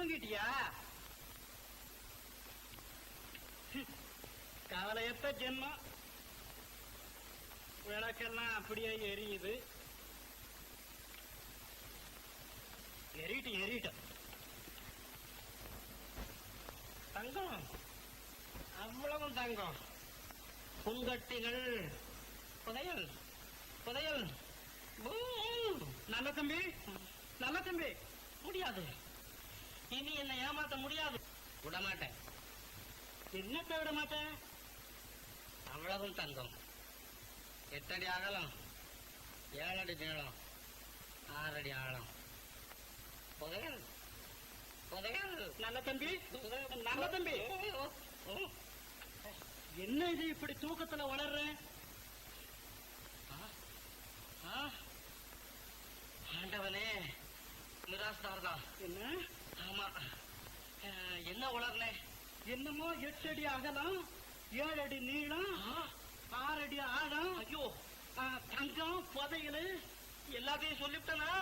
தூங்கிட்டியா? கவலையத்த ஜென்மம். விளக்கெல்லாம் அப்படியே எரியுது. எரிட்டும். தங்கம், அவ்வளவு தங்கம். புங்கட்டிகள், புதையல். நல்ல தம்பி, முடியாது. இனி என்ன ஏமாத்த முடியாது. விடமாட்டேன். என்னத்தை விட மாட்டேன்? அவ்வளவும் தங்கம். 8 அடி அகலம், 7 அடி நீளம், 6 அடி ஆழம். புதையல். நல்ல தம்பி. என்ன இது இப்படி தூக்கத்துல வளர்ற? ஆண்டவனே, மிராஸ்தார் தான். என்ன? ஆமா. என்ன வளர்ல? என்னமோ 8 அடி அகலம், 7 அடி நீளம், 6 அடி ஆழம். ஐயோ, தங்கம், புதையல் எல்லாத்தையும் சொல்லிவிட்டனா?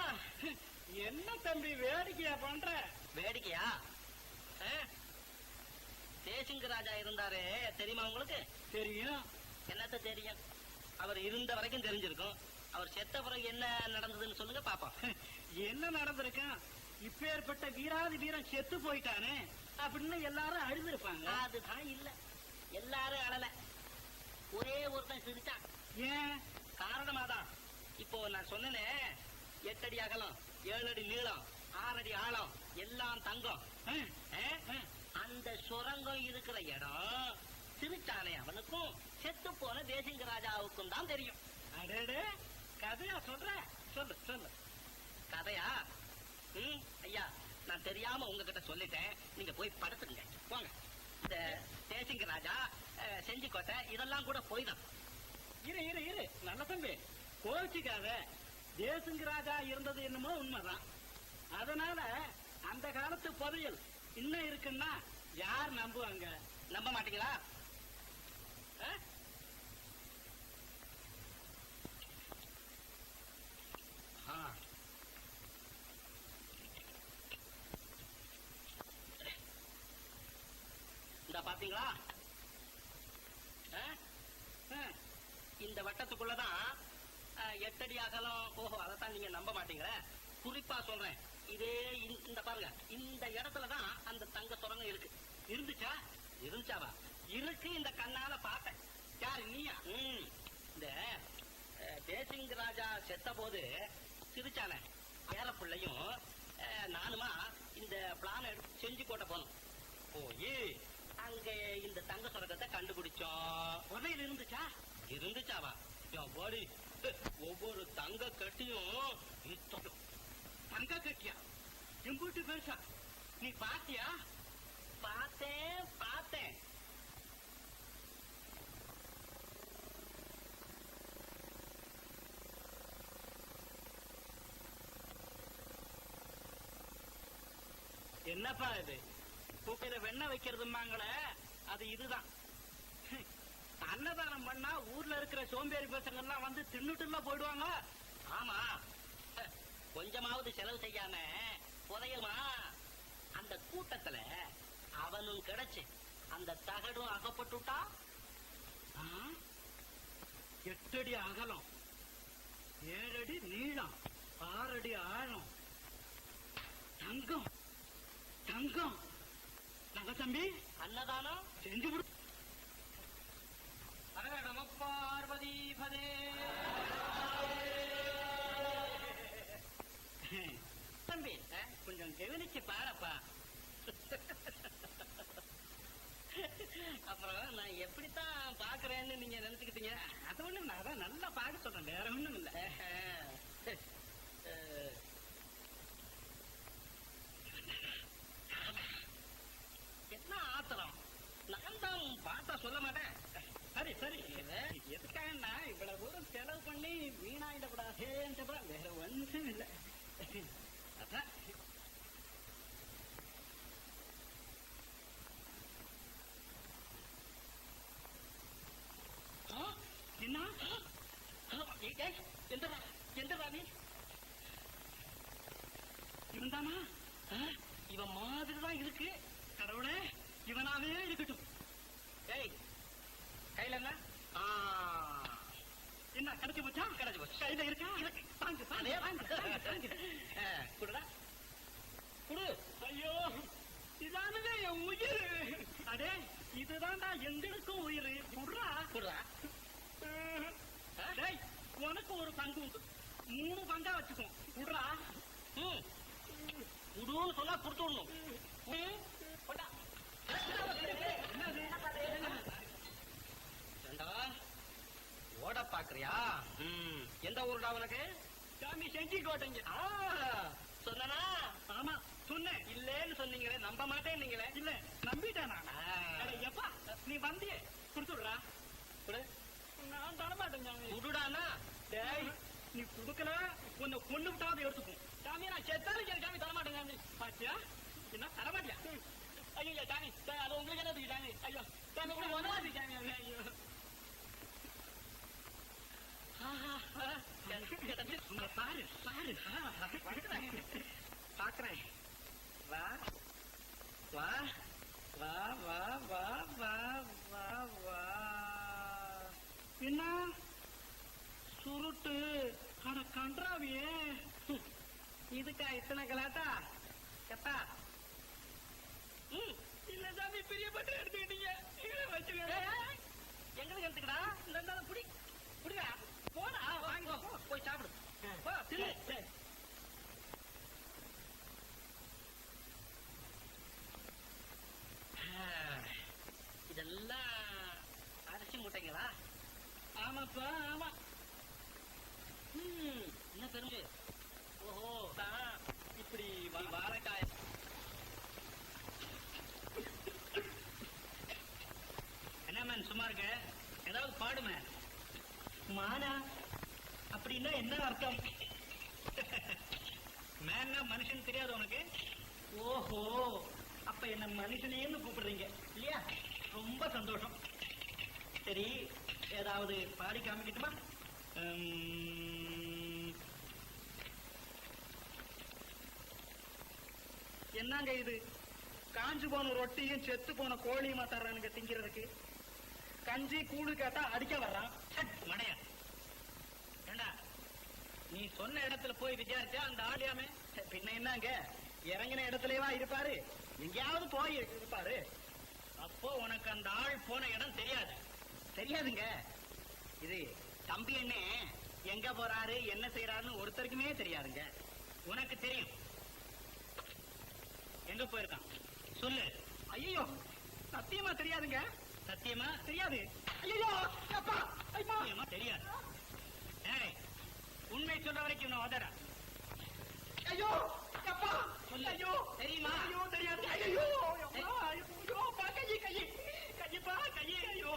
என்ன தம்பி வேடிக்கையா பண்ற? வேடிக்கையா? தேசிங்க ராஜா இருந்தாரே, தெரியுமா உங்களுக்கு? தெரியும். என்னத்த தெரியும்? அவர் இருந்த வரைக்கும் தெரிஞ்சிருக்கும். அவர் செத்த பிறகு என்ன நடந்ததுன்னு சொல்லுங்க பாப்போம். என்ன நடந்திருக்கான்? இப்பேற்பட்ட வீராதி வீரன் செத்து போயிட்டானே அப்படின்னு எல்லாரும் அழுதுருப்பாங்க. அதுதான் இல்ல, எல்லாரும் அழல. ஒரே ஒருத்தன் சிரிச்சான். ஏன்? காரணமாதான். இப்போ நான் சொன்னேனே, 8 அடி அகலம், 7 அடி நீளம், 6 அடி ஆழம், எல்லாம் தங்கம். அந்த சுரங்கம் இருக்கிற இடம் சிரிச்சானே அவனுக்கும் செத்து போன தேசிங்க ராஜாவுக்கும் தான் தெரியும். அடே, கதையா சொல்ற? சொல்லு. கதையா? ஐயா, நான் தெரியாம உங்ககிட்ட சொல்லிட்டேன். நீங்க போய் படுத்துங்க, போங்க. இந்த தேசிங்க ராஜா, செஞ்சிக்கோட்டை இதெல்லாம் கூட போய் தான். இரு நல்ல தம்பி, கோச்சிக்காத. தேசிங்க ராஜா இருந்தது என்னமோ உண்மைதான். அதனால அந்த காலத்து புதையல் இன்னும் இருக்குன்னா யார் நம்புவாங்க? நம்ப மாட்டீங்களா? இந்த பாத்தீங்களா, இந்த வட்டத்துக்குள்ளதான் 8 அடி அகலம். ஓஹோ, அதைத்தான் நீங்க நம்ப மாட்டீங்களே. குறிப்பா சொல்றேன், இதே இந்த பாருங்க, இந்த இடத்துலதான் அந்த தங்க சுரங்கம் இருக்கு. இருந்துச்சாவா? இருக்கு. இந்த கண்ணால பார்த்தேன். யாரு, நீயா? இந்த தேசிங்க ராஜா செத்த போது சிரிச்சானே வேற பிள்ளையும் நானுமா இந்த பிளான் எடுத்து செஞ்சிக்கோட்டை போனோம். போய் அங்க இந்த தங்க சுரங்கத்தை கண்டுபிடிச்சோம். புதையல் இருந்துச்சாவா? போடி, ஒவ்வொரு தங்க கட்டியும் தங்க கட்டியா? எம்பூட்டு பேசா? நீ பாத்தியா? பார்த்தேன். என்னப்பா இது? கூக்கையில வெண்ணெய் வைக்கிறதுமாங்கள, அது இதுதான். அன்னதானம் பண்ணா ஊர்ல இருக்கிற சோம்பேறி பசங்க எல்லாம் வந்து தின்னுட்டு போயிடுவாங்க. ஆமா, கொஞ்சமாவது செலவு செய்யாம புதையமா அந்த கூட்டத்துல அவனும் கிடைச்சு அந்த தகடும் அகப்பட்டுட்டா. 8 அடி அகலம், 7 அடி நீளம், 6 அடி ஆழம், தங்கம். தங்க தம்பி, அன்னதானம் செஞ்சு விடு. நம பார்வதி பதே. தம்பி, கொஞ்சம் கவனிச்சு பாரப்பா. அப்புறம் நான் எப்படித்தான் பாக்குறேன்னு நீங்க நினைச்சுக்கிட்டீங்க? அது ஒண்ணும், நான் தான் நல்லா பார்க்க சொல்றேன், வேற ஒண்ணும் இல்ல. என்ன ஆத்திரம்? நான் தான் பார்த்தா சொல்ல மாட்டேன். சரி, எதுக்காகன்னா இவ்வளவு தூரம் செலவு பண்ணி வீணாயிடக்கூடாது, வேற ஒன்றும் இல்லை. அதான் என்ன எந்த ராணி இவன்தானா? இவன் மாதிரி இவனாவே இருக்கட்டும். ஏய் கையில என்ன? என்ன கிடைச்சு போச்சா? கிடைச்சு போச்சு. கையில இருக்கா? குடுடா குடு. ஐயோ இதானே என் உயிர். அடே இதுதான்டா எங்களுக்கும் உயிர். குடுறா குடுறா. டேய் உனக்கு ஒரு பங்கு உண்டு. 3 பங்கா வச்சுக்கோ. குடுறா. குடுன்னு சொன்னா கொடுத்து விடணும். ஓட பாக்குறியா? எந்த ஊருடா உனக்கு? சாமி செஞ்சி கோட்டைங்க. சொன்னா? ஆமா சொன்னேன். இல்லன்னு சொன்னீங்களே, நம்ப மாட்டேன் நீங்களே. இல்ல நம்பிட்டேன். எப்பா நீ வந்தியே கொடுத்துடுறா. நான் தரமாட்டேன். குடுடானா? டேய் நீ குடுக்கல உன்னை கொண்டு விட்டாவது எடுத்துக்கும். சாமி நான் செத்தாலும் சரி சாமி தரமாட்டேன். சாமி பாத்தியா என்ன தரமாட்டியா? ஐயோ சாமி அது உங்களுக்கு என்ன சாமி? ஐயோ சாமி கூட ஒன்னாது சாமி. ஐயோ பாரு பாரு பாக்குறேன். வா வா வா வா வா வா வா வா. என்ன சுருட்டு? அட கன்றாவியே, இதுக்கா இத்தனை கலாட்டா? எப்பா இல்ல சாமி பிரியப்பட்டு எடுத்துக்கிட்டீங்க. எங்களுக்கு எடுத்துக்கடா. இல்ல புடி புடிடா. போடா வாங்கி போய் சாப்பிடு. இதெல்லாம் அரிசி மூட்டைங்களா? ஆமாப்பா ஆமா. என்ன பெருமை. ஓஹோ இப்படி வாழைக்காய். என்ன மேன் சும்மா இருக்க? ஏதாவது பாடுமே. மானா அப்படின்னா என்ன அர்த்தம்? மேன்னா மனுஷன் தெரியாது உனக்கு? ஓஹோ அப்ப என்ன மனுஷனேன்னு கூப்பிடுறீங்க இல்லையா? ரொம்ப சந்தோஷம். சரி ஏதாவது பாடி காமிக்கட்டுமா? என்னங்க இது? காஞ்சு போன ரொட்டியும் செத்து போன கோழியுமா தர்றானுங்க திங்கிறதுக்கு? கஞ்சி கூடு கேட்டா அடிக்க வர்றான் மடையா. ஏண்டா நீ சொன்ன இடத்துல போய் விசாரிச்சா அந்த ஆளியாமே பின்ன என்னங்க இறங்கின இடத்துலயேவா இருப்பாரு? எங்கேயாவது போய் இருப்பாரு. அப்போ உனக்கு அந்த ஆள் போன இடம் தெரியாது? தெரியாதுங்க. இது தம்பி அண்ணே எங்க போறாரு என்ன செய்யறாருன்னு ஒருத்தருக்குமே தெரியாதுங்க. உனக்கு தெரியும். எங்க போயிருக்கான் சொல்லு. ஐயோ சத்தியமா தெரியாதுங்க. சத்தியமா தெரியாது? ஐயோ அப்பா சத்தியமா தெரியாது. ஏய் உண்மை சொல்ற வரைக்கும் நான் உதற. ஐயோ அப்பா ஐயோ தெரியுமா? ஐயோ தெரியாது. ஐயோ ஐயோ பா கையை கையை கையப்பா கையை. ஐயோ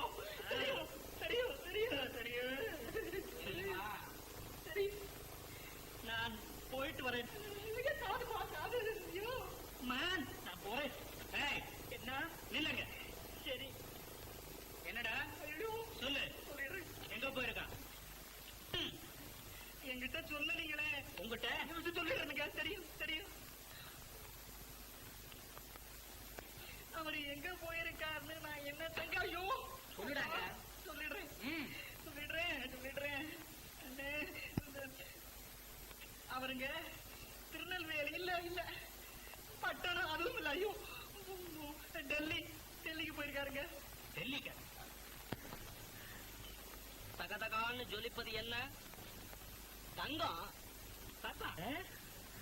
தெரியும் தெரியும் தெரியும் தெரியும் தெரியும். நான் போயிட்டு வரேன். மேன் நான் போறேன். ஏய் என்ன நில்லுங்க. சரி என்னடா சொல்லு. எங்க போயிருக்கான்? என்கிட்ட சொல்லலீங்களே. உங்ககிட்ட சொல்லிடுறேங்க. தெரியும் தெரியும். அவரு எங்க போயிருக்காருன்னு நான் என்ன தங்க. ஐயோ சொல்லிடாங்க. சொல்லிடுறேன் சொல்லிடுறேன் சொல்லிடுறேன். அவருங்க திருநெல்வேலி இல்ல இல்ல பட்டணம் அதுவும் இல்ல. ஐயோ டெல்லிக்கு போயிருக்காருங்க. டெல்லிக்கு? தகதகான்னு ஜொலிப்பது என்ன? தங்கம்.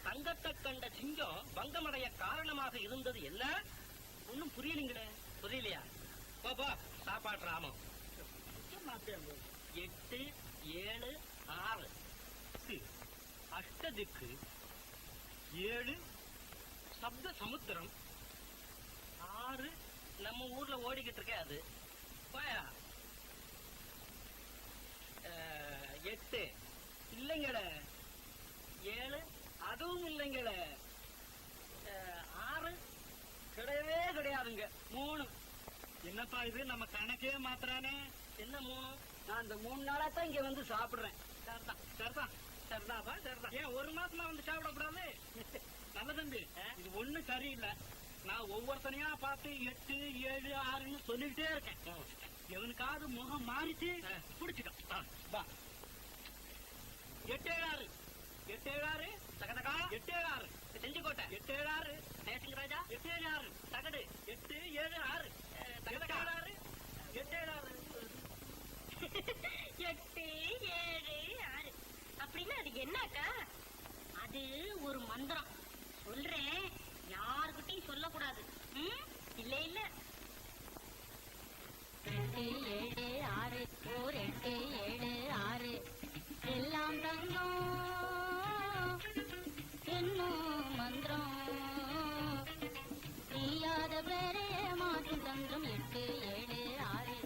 தங்கத்தை கண்ட சிங்கம் பங்கமடைய காரணமாக இருந்தது என்ன? ஒன்னும் புரியலீங்களே. புரியலையா? பாப்பா சாப்பாடு ராமம். 8 7 6 அஷ்டதிக்கு 7 சப்த சமுத்திரம் 6 நம்ம ஊர்ல ஓடிக்கிட்டு இருக்கே அது. 8 இல்லைங்கள. 7 அதுவும் இல்லைங்கள. 6 கிடையவே கிடையாதுங்க. 3. என்னப்பா இது நம்ம கணக்கே மாத்திரானே. என்ன 3? நான் இந்த 3 நாளா தான் இங்க வந்து சாப்பிடுறேன். சரிதான் சரிதான் சரிதாப்பா சரிதான். ஏன் 1 மாசமா வந்து சாப்பிடக்கூடாது? நல்ல தம்பி இது ஒண்ணும் சரியில்லை. நான் ஒவ்வொருத்தனையா பார்த்து 8, 7, 6ன்னு சொல்லிக்கிட்டே இருக்கேன். எவனுக்காவது முகம் மாறிச்சு பிடிச்சிட்டான். 8, 7, 6 8, 7, 6 தகதகா 8, 7, 6 செஞ்சுக்கோட்டை 8, 7, 6 தேசிங்க ராஜா 8, 7, 6 தகடு 8, 7, 6 தகதகா 8, 7, 6 8, 7, 6 அப்படின்னா அது என்னக்கா? அது ஒரு மந்திரம். சொல்றேன், யாருக்கிட்டையும் சொல்லக்கூடாது. இல்ல இல்ல. 8, 7, 6 ஓர் 8, 7, 6 எல்லாம் தங்கம் என்னும் மந்திரம் நீயாத பேரே மாற்றும் தந்திரம். 8, 7, 6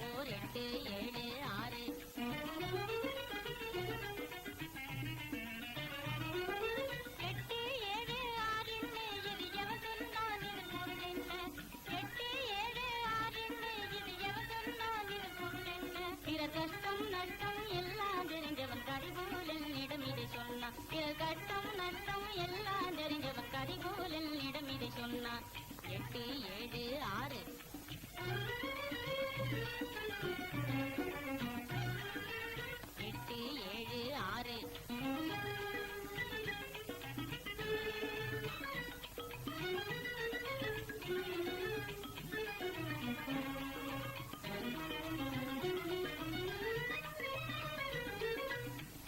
ஓர் 8, 7, 6 கஷ்டம் நஷ்டம் எல்லாம் தெரிஞ்சவன் கரிகோலில் இடம் இதை சொன்னான். கஷ்டம் நஷ்டம் எல்லாம் தெரிஞ்சவன் கரிகோலில் இடம் இதை சொன்னான். 8, 7, 6 8, 7, 6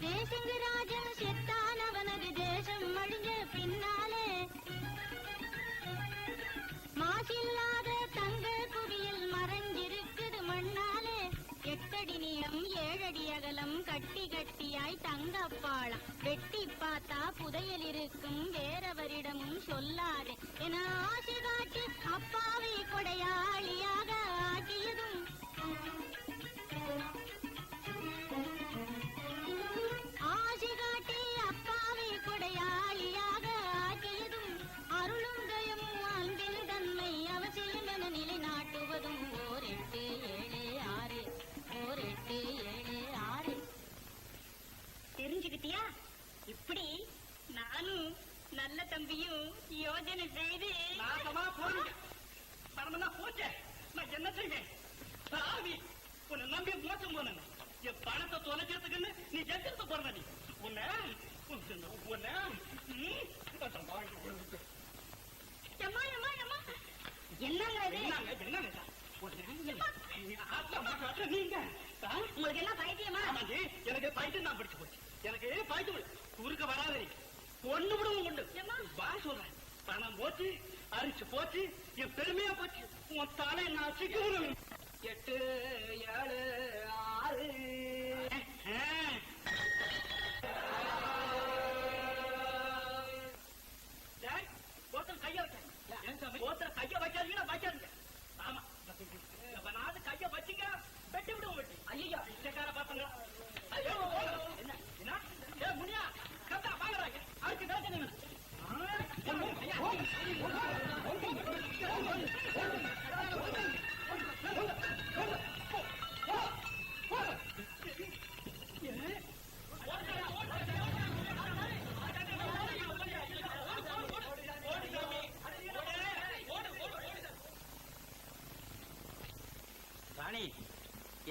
தேசிங்கராஜன் செத்தான், அவனது தேசம் அழிஞ்ச பின்னாலே மாசில்லாத தங்க குவியல் மறைஞ்சிருக்குது மண்ணாலே. 8 அடி நீளம் 7 அடி அகலம் கட்டி கட்டியாய் தங்கப்பாளம் வெட்டி பார்த்தா புதையல் இருக்கும் வேறவரிடமும் சொல்லாதே என ஆசை காட்டி அப்பாவை கொடையாளியாக ஆக்கியதும் ஆசை காட்டி அப்பாவை கொடையாளியாக ஆக்கியதும் அருளும் தயமும் அன்பின் தன்மை அவசியம் என நிலைநாட்டுவதும். ஓர் 8, 7, 6 ஓர் 8, 7, 6 தெரிஞ்சுக்கிட்டியா? இப்படி நானும் நல்ல தம்பியும் யோஜனை செய்து நாசமா போறீங்க. பணமென்னா போச்சே, நான் என்ன செய்வேன்? சாவி உன்னை நம்பி மோசம் போன என் பணத்தை தொலைக்கிறதுக்குன்னு நீ எதிர்த்து போற நீ உன்ன உங்களுக்கு என்ன பைத்தியமா? எனக்கு பைத்தியம் தான் பிடிச்சு போச்சு. எனக்கு பைத்தியம் குறுக்க வராது. ஒண்ணு விடவும் உண்டு. வா சொல்றேன், பணம் போச்சு, அரிச்சு போச்சு, என் பெருமையா போச்சு. உன் தலை நான் சிக்கணும். 8, 7, 6 ஒருத்தர் கைய வைக்க ஒருத்தர் கைய வைக்காதீங்கன்னா வைக்காதீங்க. ஆமா, நான் கைய வச்சுங்க வெட்டி விடுவோம். வெட்டி ஐயா பிச்சைக்கார பாத்தங்க. என்ன முனியா கத்தா பாக்குறாங்க. அதுக்கு வேதனை ராணி,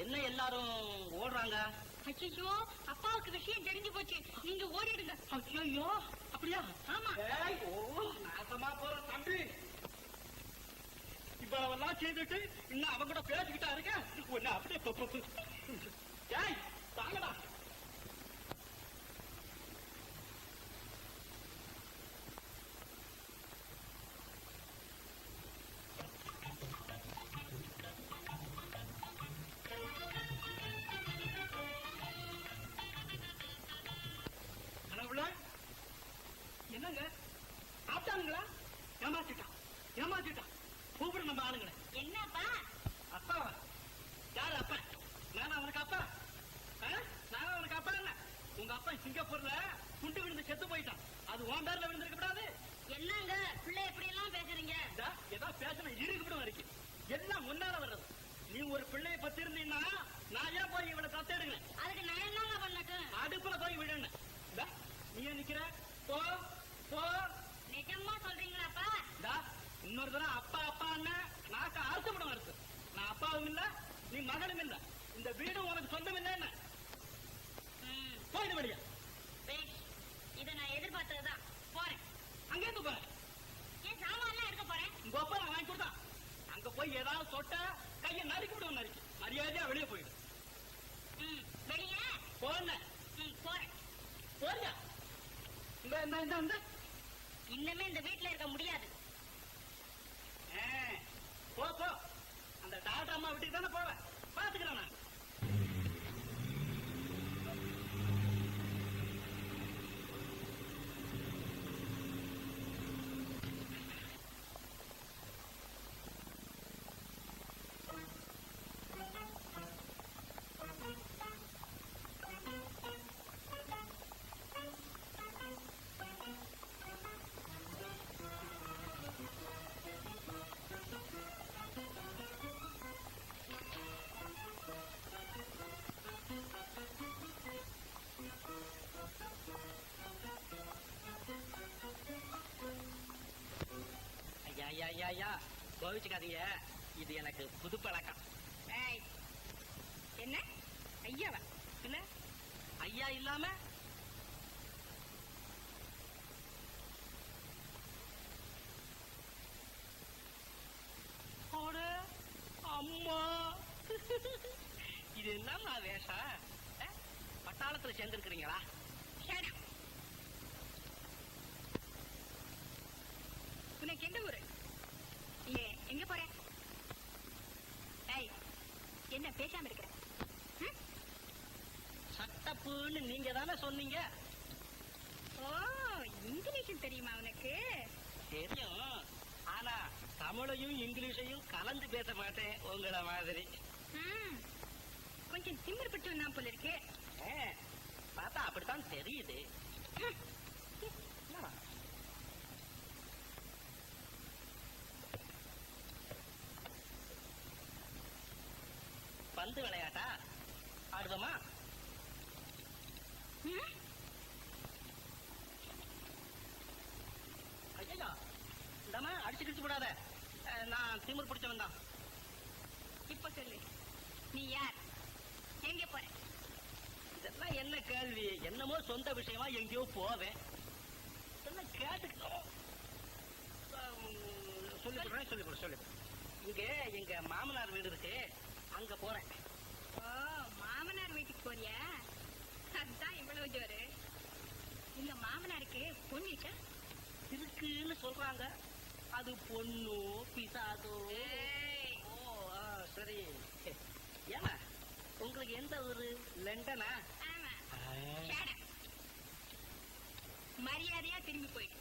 என்ன எல்லாரும் ஓடுறாங்க? ஐயோ, அப்பாவுக்கு விஷயம் தெரிஞ்சு போச்சு, நீங்க ஓடிடுங்க. ஐயோ, அப்படியா? ஆமா. நாசமா போற தம்பி, இவ்வளவெல்லாம் செய்துட்டு இன்னும் அவங்க கூட பேசிக்கிட்டா இருக்க. ஒன்னு அப்படியே ஏய் தாங்கடா. என்னங்க ஆப்டானுங்களா? ஏமாத்திட்டான் ஏமாத்திட்டான். கூப்பிடு நம்ம ஆளுங்களை. என்னப்பா? அப்பாவா? யாரு அப்பா? நானா அவனுக்கு அப்பா? நானா அவனுக்கு அப்பா? என்ன உங்க அப்பா சிங்கப்பூர்ல குண்டு விழுந்து செத்து போயிட்டான். அது உன் பேர்ல விழுந்திருக்க கூடாது. என்னங்க பிள்ளை எப்படி எல்லாம் பேசுறீங்க? ஏதாவது பேசின இருக்கு இருக்கு. எல்லாம் முன்னால வர்றது. நீ ஒரு பிள்ளைய பத்தி இருந்தீங்கன்னா நான் ஏன் போய் இவனை தத்தெடுங்க? அதுக்கு நான் என்னங்க பண்ணட்டும்? அடுப்புல போய் விடுங்க. நீ நிக்கிற போ போ. நிஜமா சொல்றீங்களாப்பா? இன்னொரு தரம் அப்பா அப்பான்னு நாக்க ஆசைப்படும் இருக்கு. நான் அப்பாவும் இல்ல, நீ மகனும் இல்ல, இந்த வீடும் உனக்கு சொந்தம் இல்ல. என்ன போயிடு வழியா. இதை நான் எதிர்பார்த்ததுதான். போறேன். அங்க இருந்து போறேன். ஏன் சாமான்லாம் எடுக்க போறேன்? உங்க அப்பா நான் வாங்கி கொடுத்தான். அங்க போய் ஏதாவது தொட்ட கையை நறுக்கி விடுவோம். நறுக்கி மரியாதையா வெளியே போயிடு. வெளியே போறேன். போறேன். போறியா? இந்த இன்னமே இந்த வீட்டுல இருக்க முடியாது. போ போ. அந்த டாக்டர் அம்மா வீட்டுக்கு தானே போவேன். பாத்துக்கிறேன் நான். ஐயா கோவிச்சுக்காதீங்க, இது எனக்கு புது பழக்கம். என்ன ஐயாவா? என்ன ஐயா இல்லாம? அம்மா இது என்னம்மா வேஷம்? பட்டாளத்துல சேர்ந்திருக்கிறீங்களா? உனக்கு எந்த ஊரு? எங்க போற? என்ன பேசாம இருக்கிற? சட்டப்புன்னு நீங்க தானே சொன்னீங்க. ஓ, இங்கிலீஷும் தெரியுமா உனக்கு? தெரியும், ஆனா தமிழையும் இங்கிலீஷையும் கலந்து பேச மாட்டேன் உங்கள மாதிரி. கொஞ்சம் திமிர் பிடிச்சு வந்தான் போல இருக்கு. பார்த்தா அப்படித்தான் தெரியுது. பந்து விளையாட்டா ஆடுவோமா? ஐயா இந்தாம அடிச்சு கிடிச்சு போடாத. நான் திமிர் பிடிச்சவன் தான். இப்ப சொல்லு, நீ யார்? எங்க போற? இதெல்லாம் என்ன கேள்வி? என்னமோ சொந்த விஷயமா எங்கேயோ போவேன். இதெல்லாம் கேட்டுக்கணும். சொல்லிவிடுறேன். இங்க எங்க மாமனார் வீடு இருக்கு, அங்க போறேன். ஓ, மாமனார் வீட்டுக்கு போறியா? அதுதான் இவ்வளவு ஜோரு. உங்க மாமனாருக்கு பொண்ணு இருக்குன்னு சொல்றாங்க. அது பொண்ணு பிசாதோ? ஓ சரி. ஏமா உங்களுக்கு எந்த ஊரு? லண்டனா? மரியாதையா திரும்பி போயிடு.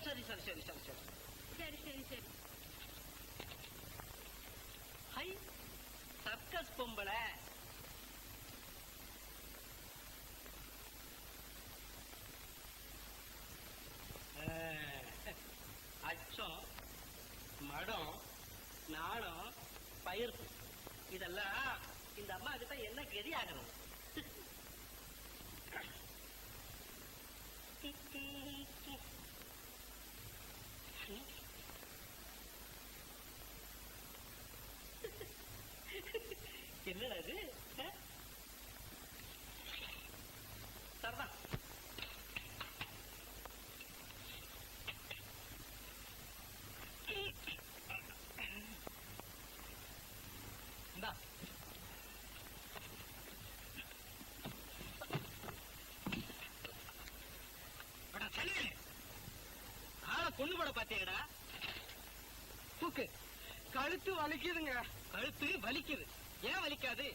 சரி சரி சரி சரி சரி சரி சரி சரி. ஹை, சர்க்கஸ் பொம்பளை. அச்சம், மடம், நாணம், பயிர்ப்பு, இதெல்லாம் இந்த அம்மா கிட்ட என்ன கெதி ஆகணும்? என்னடா இது? சரிதான். இந்தா பொண்ணு போட பாத்தீங்கடா. தூக்கு. கழுத்து வலிக்குதுங்க. கழுத்து வலிக்குது? ஏன் வலிக்காது?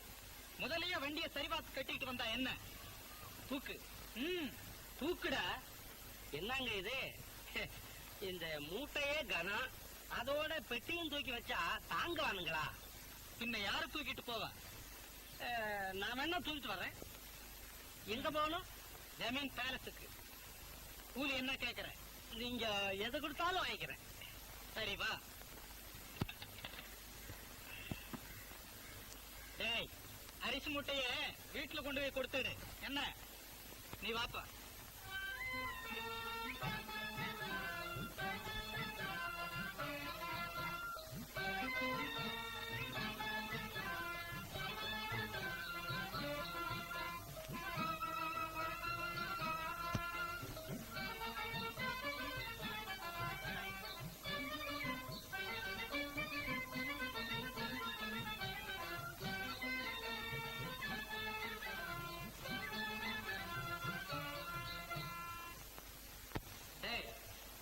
முதலையே வண்டியை சரிபார்த்து கட்டிட்டு வந்தா என்ன? தூக்கு. தூக்குடா. என்னங்க இது? இந்த மூட்டையே கனம், அதோட பெட்டியும் தூக்கி வச்சா தாங்குவானுங்களா? பின்ன யாரு தூக்கிட்டு போவா? நான் வேணா தூக்கிட்டு வர்றேன். எங்க போகணும்? ஜமீன் பேலஸுக்கு. கூலி என்ன கேட்கிறேன்? நீங்க எது கொடுத்தாலும் வாங்கிக்கிறேன். சரி வா. டேய், அரிசி மூட்டைய வீட்டுல கொண்டு போய் கொடுத்துடு. என்ன நீ வாப்பா.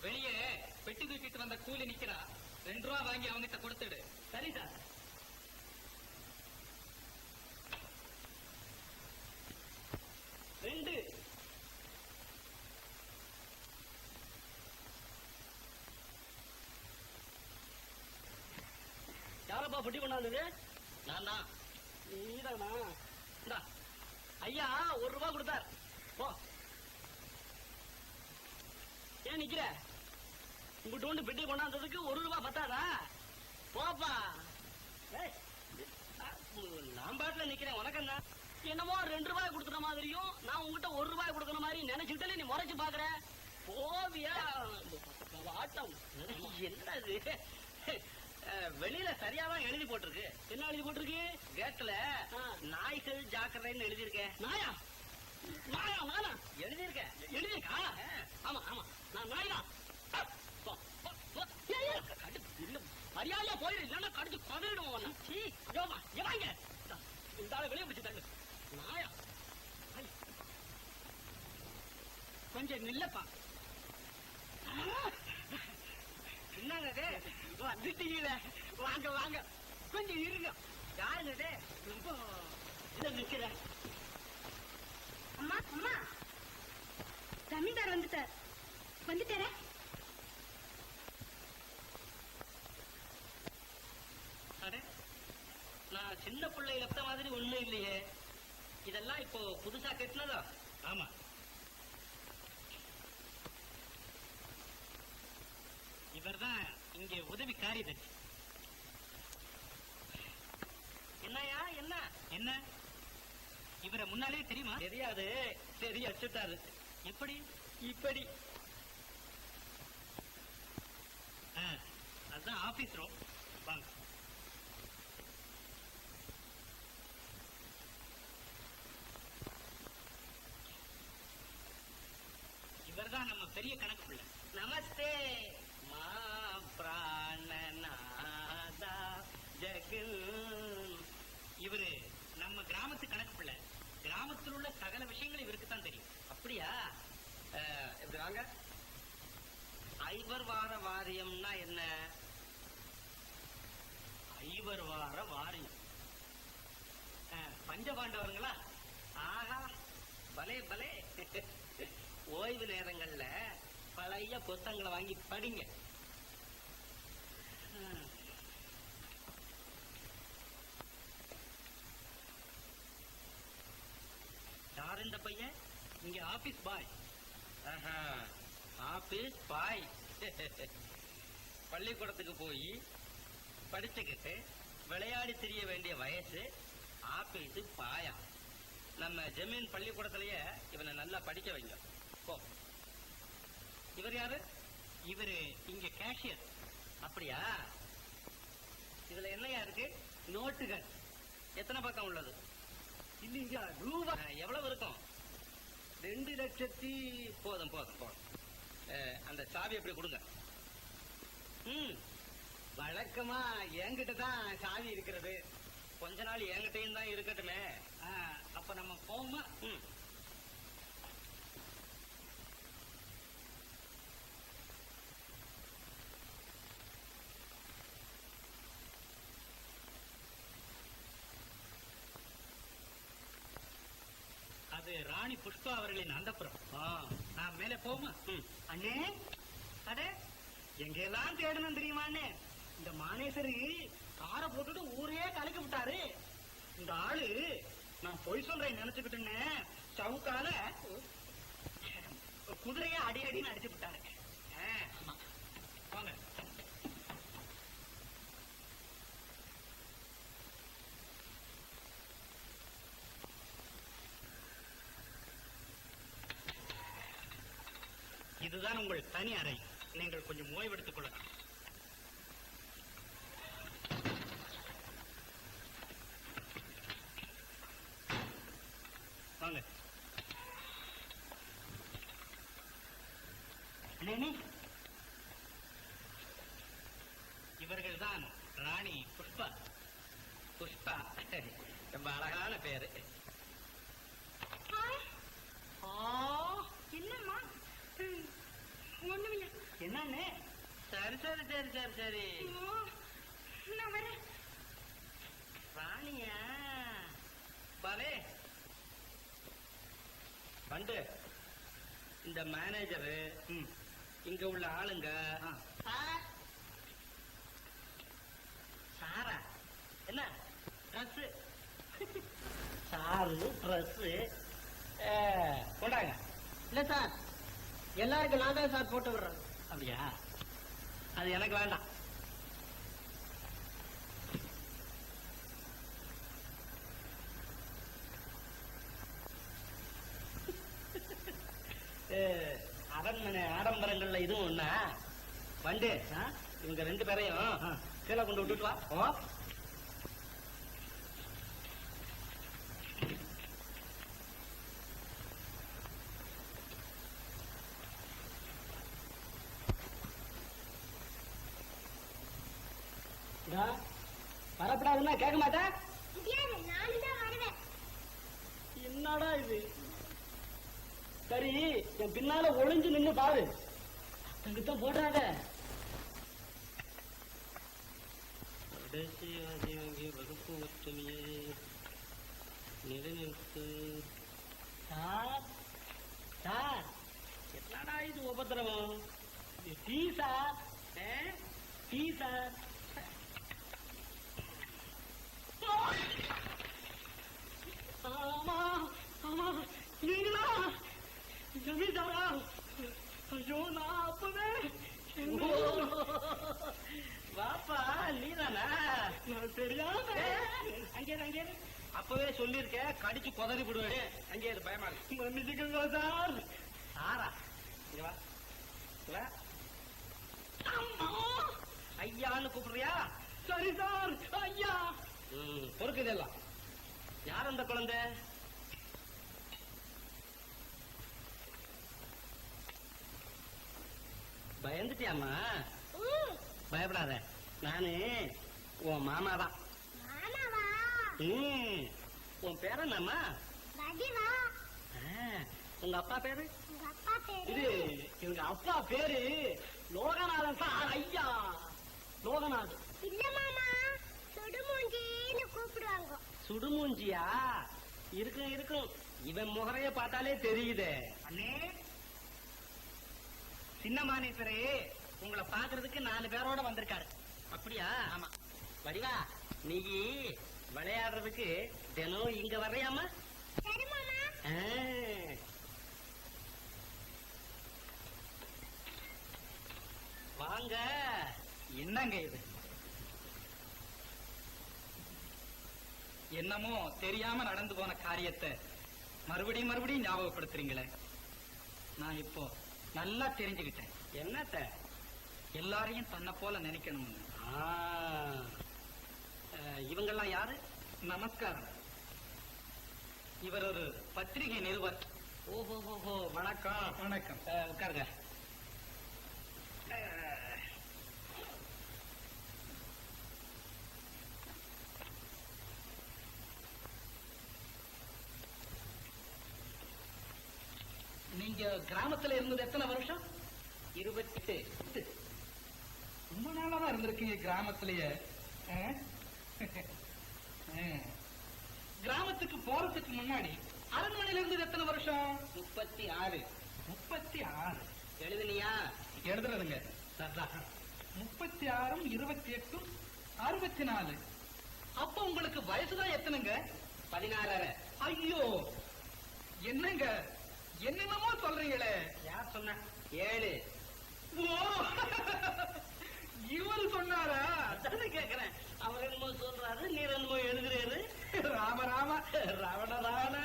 வெளியே பெட்டி தூக்கிட்டு வந்த கூலி நிக்கிறா, 2 ரூபா வாங்கி அவங்கிட்ட கொடுத்துடு. சரி சார். ரெண்டு. யாரப்பா பெட்டி கொண்டாந்தது? நான் தான். நீதானா? இந்தா, ஐயா 1 ரூபா கொடுத்தார். போ. ஏன் நிக்கிற? உங்ககிட்ட வந்து பெட்டி கொண்டாந்ததுக்கு 1 ரூபா பத்தாதா? போப்பா. ஏய், நான் பாட்டுல நிக்கிறேன், உனக்கு என்ன? என்னமோ 2 ரூபாய் கொடுக்குற மாதிரியும் நான் உங்ககிட்ட 1 ரூபாய் கொடுக்குற மாதிரி நினைச்சுக்கிட்டே நீ முறைச்சு பாக்குற. போவியா? ஆட்டம் என்ன இது? வெளியில சரியாதான் எழுதி போட்டிருக்கு. என்ன எழுதி போட்டிருக்கு? கேட்ல ஆ. நாய்கள் ஜாக்கிரதைன்னு எழுதியிருக்கேன். நாயா? நாயா? நானா? எழுதியிருக்கேன். எழுதிருக்கா? ஆமா ஆமா, நான் நாயா? மரியாதையா போயிரு, இல்லன்னா கடிச்சு கொதறிடுவோம். வாங்க இந்த ஆளை வெளியே பிடிச்சு தள்ளு. நாயா? கொஞ்சம் நில்லப்பா. என்னங்க இது? வந்துட்டீங்களே, வாங்க வாங்க, கொஞ்சம் இருங்க. யாருங்க இது? ரொம்ப இதை நிக்கிற. அம்மா அம்மா, ஜமீன்தார் வந்துட்டார். வந்துட்டாரே. அடே, நான் சின்ன பிள்ளை லெப்த மாதிரி ஒண்ணும் இல்லையே. இதெல்லாம் இப்போ புதுசா கட்டினதா? ஆமா, இவர்தான் இங்கே உதவி காரியதர்சி. என்னையா என்ன? என்ன, இவரை முன்னாலே தெரியுமா? தெரியாது, சரி அச்சுட்டாரு. எப்படி? இப்படி அதுதான் ஆபீஸ் ரூம். வாங்க. இவர்தான் நம்ம பெரிய கணக்கு பிள்ளை. நமஸ்தே மா பிராணநாதா ஜெகன். இவரு நம்ம கிராமத்து கணக்கு பிள்ளை. கிராமத்தில் உள்ள சகல விஷயங்கள் இவருக்கு தான் தெரியும். அப்படியா? இப்படி வாங்க. ஐவர் வார வாரியம்னா என்ன? ஐவர் வார வாரியம். பஞ்சபாண்டவருங்களா? ஆஹா, பலே பலே. ஓய்வு நேரங்கள்ல பழைய புத்தகங்களை வாங்கி படிங்க. யார் இந்த பையன்? இங்க ஆபீஸ் பாய். ஆஹா, ஆபீஸ் பாய். பள்ளிக்கூடத்துக்கு போய் படிச்சுக்கிட்டு விளையாடி திரிய வேண்டிய வயசு. ஆபீஸ் பாயா? நம்ம ஜமீன் பள்ளிக்கூடத்திலேயே இவனை நல்லா படிக்க வைங்க. போ. இவர் யாரு? இவரு இங்க கேஷியர். அப்படியா? இதுல என்னையா இருக்கு? நோட்டுகள். எத்தனை பக்கம் உள்ளது? இல்லைங்க, ரூபா. எவ்வளவு இருக்கும்? 2,00,000. போதும் போதும் போதும். அந்த சாவி எப்படி கொடுங்க. வழக்கமா என்கிட்ட தான் சாவி இருக்கிறது. கொஞ்ச நாள் என்கிட்டயும் தான் இருக்கட்டுமே. அப்ப நம்ம போமா? அது ராணி புஷ்பா அவர்களின் அந்தப்புறம். நான் மேலே போமா? அண்ணே, அடே, எங்கெல்லாம் தேடணும் தெரியுமா அண்ணே? இந்த மானேசரு காரை போட்டுட்டு ஊரே கலக்கி விட்டாரு. இந்த ஆளு நான் பொய் சொல்றேன் நினைச்சுக்கிட்டுன்னு சவுக்கால குதிரைய அடி அடின்னு அடிச்சு விட்டாரு. வாங்க. இதுதான் உங்கள் தனி அறை. நீங்கள் கொஞ்சம் ஓய்வெடுத்துக் கொள்ளலாம். வாங்க. இவர்கள் தான் ராணி புஷ்பா. புஷ்பா, ரொம்ப அழகான பேரு. என்னம்மா? ஒண்ணுமில்ல. என்னன்னு? சரி சரி சரி சரி சரி. நான் வரேன். ராணியா பலே பண்டு. இந்த மேனேஜரு இங்க உள்ள ஆளுங்க சார். சாரா என்ன ட்ரெஸ் சாரு ட்ரெஸ் கொண்டாங்க. இல்ல சார், எல்லாருக்கும் நான் தான் சார் போட்டு விடுறேன். அப்படியா? அது எனக்கு வேண்டாம். அரண்மனை ஆடம்பரங்கள்ல இதுவும் ஒண்ணா? வண்டு இவங்க 2 பேரையும் கீழே கொண்டு விட்டுட்டு வா. வரப்படாதுன்னா கேட்க மாட்டேன். நானும் தான் வருவேன். என்னடா இது? சரி, என் பின்னால ஒளிஞ்சு நின்னு பாரு. அங்கிட்ட போடுறாங்க. வகுப்பு ஒற்றுமையை நிலைநிறுத்து. சார் சார், என்னடா இது உபத்திரவம்? Tea sir, tea sir. ஆமா ஆமா, நீங்களா ஜமீன்தாரா? ஐயோ, நான் அப்பவே வாப்பா, நீதானா? தெரியாம அங்கே அப்பவே சொல்லிருக்க, கடிச்சு கொதறி விடுவேன். அங்கே பயமா இருக்கு. மன்னிச்சுக்கோங்க சார். சாரா இங்க வா. வா. ஐயான்னு கூப்பிடுறியா? சரி சார், ஐயா. பொறுக்குதெல்லாம். யார் அந்த குழந்தை? பயந்துட்டியாமா? பயப்படாத, நானு உன் மாமா தான். மாமாவா? உன் பேர் என்னம்மா? வடிவா. உங்க அப்பா பேரு? உங்க அப்பா பேரு? இது எங்க அப்பா பேரு லோகநாதன் சார். ஐயா லோகநாதன். இல்ல மாமா, சுடுமூஞ்சின்னு கூப்பிடுவாங்க. சுடுமூஞ்சியா? இருக்கும் இருக்கும், இவன் முகரைய பார்த்தாலே தெரியுதே. அண்ணே, சின்ன மானேஸ்வரே உங்களை பாக்குறதுக்கு 4 பேரோட வந்திருக்காரு. அப்படியா? ஆமா. வடிவா, நீ விளையாடுறதுக்கு தினம் இங்க வர்றியாமா? சரி மாமா. வாங்க. என்னங்க இது? என்னமோ தெரியாம நடந்து போன காரியத்தை மறுபடியும் ஞாபகப்படுத்துறீங்களே. நான் இப்போ நல்லா தெரிஞ்சுக்கிட்டேன். என்னத்த? எல்லாரையும் தன்னை போல நினைக்கணும். இவங்கெல்லாம் யாரு? நமஸ்காரம். இவர் ஒரு பத்திரிகை நிருபர். ஓஹோ, வணக்கம். வணக்கம். உட்காருங்க. நீங்க கிராமத்துல இருந்தது எத்தனை வருஷம்? 28. ரொம்ப நாளாதான் இருந்திருக்கீங்க கிராமத்திலேயே. கிராமத்துக்கு போறதுக்கு முன்னாடி அரண்மனையில இருந்தது எத்தனை வருஷம்? 36. 36. எழுதுனியா? எழுதுறதுங்க. 36, 28, 64. அப்ப உங்களுக்கு வயசுதான் எத்தனைங்க? 16. ஐயோ, என்னங்க என்னென்னமோ சொல்றீங்களே. யார் சொன்ன? 7. ஓ, இவரு சொன்னாரா? அதானே கேக்குறேன். அவர் என்னமோ சொல்றாரு, நீர் என்னமோ எழுதுறாரு. ராம ராம ராவண ராவண.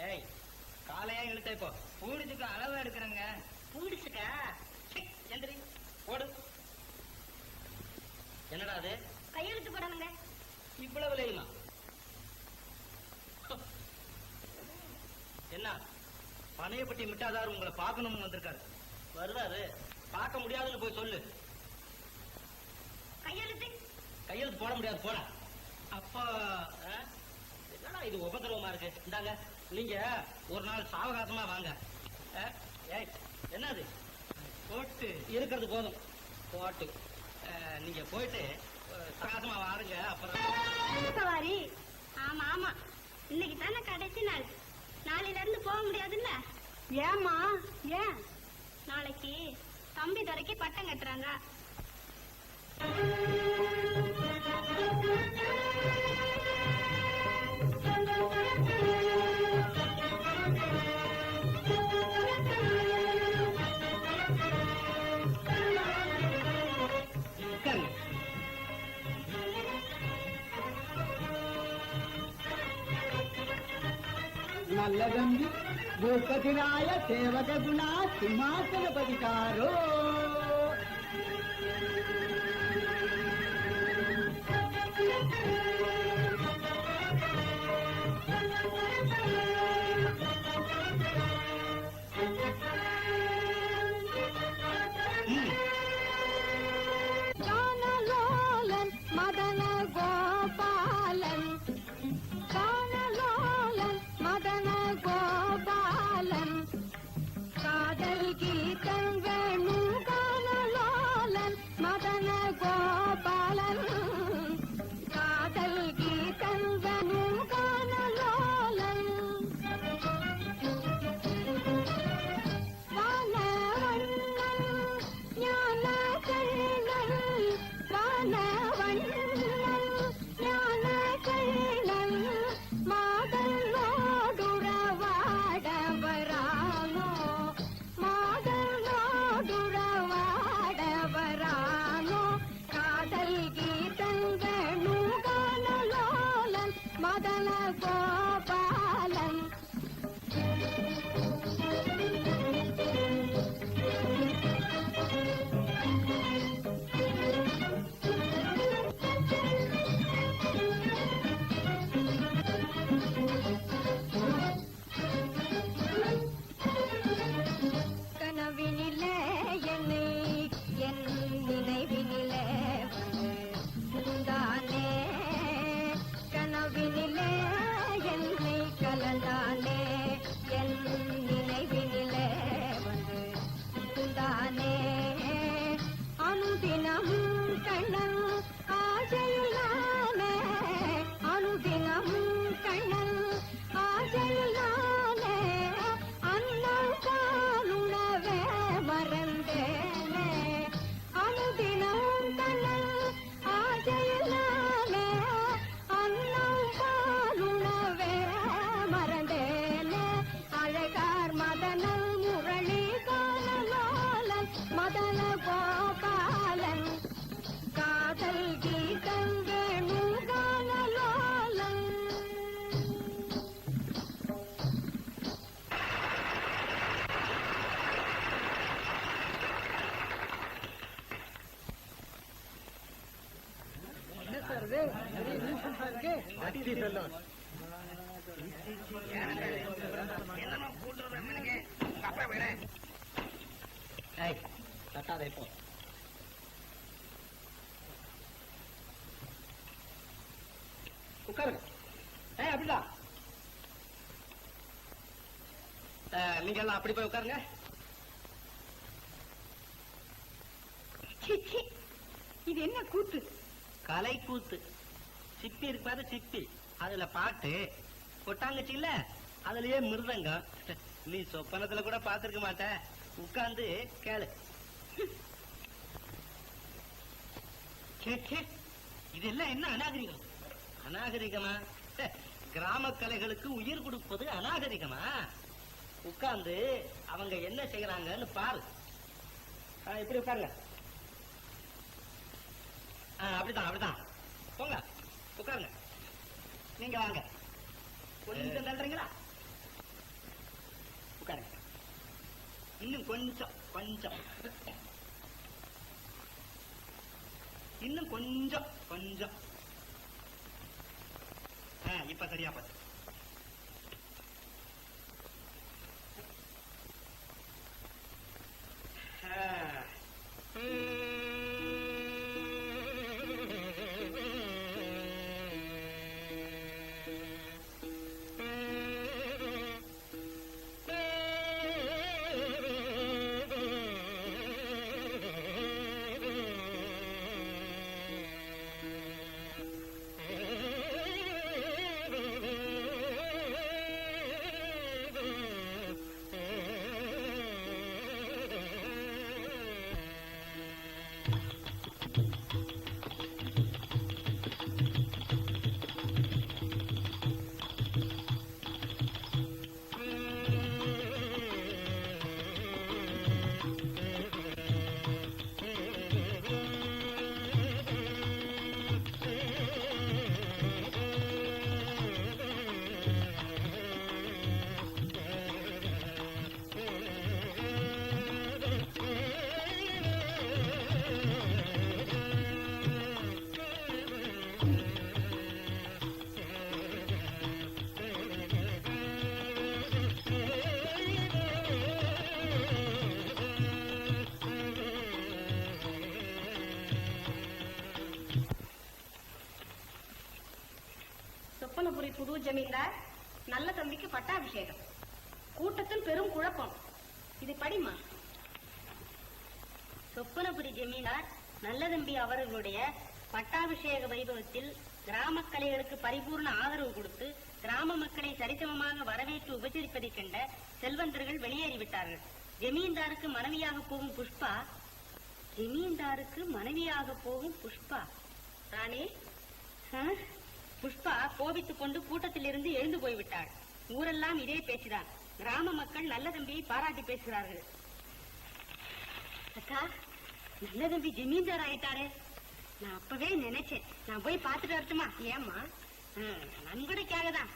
ஏய், காலையா இழுத்த இப்போ பூடிச்சுக்கு அளவு எடுக்கிறேங்க. பூடிச்சுக்கா? எந்திரி, ஓடு. என்னடா அது? கையெழுத்து போடணுங்க. இவ்வளவு லேயுமா? என்ன பனையப்பட்டி மிட்டாதார் உங்களை பார்க்கணும்னு வந்திருக்காரு. வருவாரு, பார்க்க முடியாதுன்னு போய் சொல்லு. கையெழுத்து. கையெழுத்து போட முடியாது, போட. அப்பா என்னடா இது உபதிரவமா இருக்கு. இந்தாங்க, நீங்க ஒரு நாள் சாவகாசமா வாங்க. ஏய், என்னது போட்டு இருக்கிறது போதும் போட்டு. நீங்க போயிட்டு சாவகாசமா வாருங்க. அப்புறம் சவாரி. ஆமா ஆமா, இன்னைக்கு தானே கடைசி நாள். நாளையில இருந்து போக முடியாதுல்ல. ஏமா? ஏன்? நாளைக்கு தம்பி துறைக்கு பட்டம் கட்டுறாங்க. நல்ல தம்பி பூபதிராய சேவக குணா சிம்மாசனபதிகாரோ. மதன கோபாலன், மதன கோபாலன், காதல் கீதங்களும் காணலோலன், மதன கோபாலன், காதல் கீதங்களும் காணலோலன். வானவண்ணன் ஞான கண்ணன், வானவண்ணன் ஞான கண்ணன், மாதனோடுறவாடவரானோ, மாதனோடுறவாடவரானோ, காதல் கீதங்களும் காணலோலன், மதன கோபாலன். கனவினிலே என்னை என் நினைவினிலே புகுந்தானே, கனவினிலே என்னை கலந்தானே, என் நினைவினிலே வந்து புகுந்தானே. அனுதினமும் கண்ணன் ஆசையிலானே, அனுதினமும் கண்ணன் ஆசையிலானே, அன்னம் காணுணவே மறந்தேனே, அனுதினமும் கண்ணன் ஆசையிலானே, அன்னம் காணுணவே மறந்தேனே. அழகார் மதனல் முரளி காணலோலன், மதன கோபாலன், காதல் கீதங்களும் காணலோலன். என்ன சார் இது? பெரிய நியூசன்ஸா இருக்கு. ஏய், தட்டாதே இப்போ. உட்காருங்க. அப்படிதான் நீங்க எல்லாம் அப்படி போய் உட்காருங்க. சிச்சி, இது என்ன கூத்து? கலை கூத்து. சிப்பி இருக்கு பாரு, சிப்பி. அதுல பாட்டு, கொட்டாங்கச்சி இல்ல, அதுலயே மிருதங்கம். நீ சொப்பனத்துல கூட பாத்துருக்க மாட்ட. உட்கார்ந்து கேளு. இதெல்லாம் என்ன அநாகரிகம்? அநாகரிகமா? கிராம கலைகளுக்கு உயிர் கொடுப்பது அநாகரிகமா? உட்கார்ந்து அவங்க என்ன செய்யறாங்கன்னு பாரு. இப்படி உட்காருங்க. அப்படிதான் அப்படிதான். போங்க, உட்காருங்க. நீங்க வாங்க. கொஞ்சம் தள்ளுறீங்களா? உட்காருங்க. இன்னும் கொஞ்சம் கொஞ்சம், இன்னும் கொஞ்சம் கொஞ்சம். இப்ப சரியா பார்த்து. ஜமீன்தார், நல்ல தம்பிக்கு பட்டாபிஷேகம். கூட்டத்தில் பெரும் குழப்பம். இது படிமா. சொப்பனபுரி ஜமீன்தார் நல்லதம்பி அவர்களுடைய பட்டாபிஷேக வைபவத்தில் கிராம கலைகளுக்கு பரிபூர்ண ஆதரவு கொடுத்து கிராம மக்களை சரிசமமாக வரவேற்று உபசரிப்பதைக் கண்ட செல்வந்தர்கள் வெளியேறிவிட்டார்கள். ஜமீன்தாருக்கு மனைவியாக போகும் புஷ்பா ராணி, புஷ்பா கோபித்துக் கொண்டு கூட்டத்தில் இருந்து எழுந்து போய்விட்டாள். ஊரெல்லாம் இதே பேச்சுதான். கிராம மக்கள் நல்லதம்பியை பாராட்டி பேசுகிறார்கள். அக்கா, நல்லதம்பி ஜமீன்தார் ஆயிட்டாரே. நான் அப்பவே நினைச்சேன். நான் போய் பார்த்துட்டு வரட்டுமா? ஏம்மா? நன்கொடைக்காக தான்.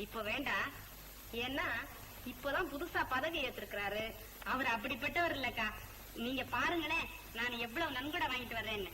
இப்ப வேண்டாம். ஏன்னா இப்பதான் புதுசா பதவி ஏத்திருக்கிறாரு. அவர் அப்படிப்பட்டவர் இல்லக்கா. நீங்க பாருங்களேன், நான் எவ்வளவு நன்கொடை வாங்கிட்டு வர்றேன்னு.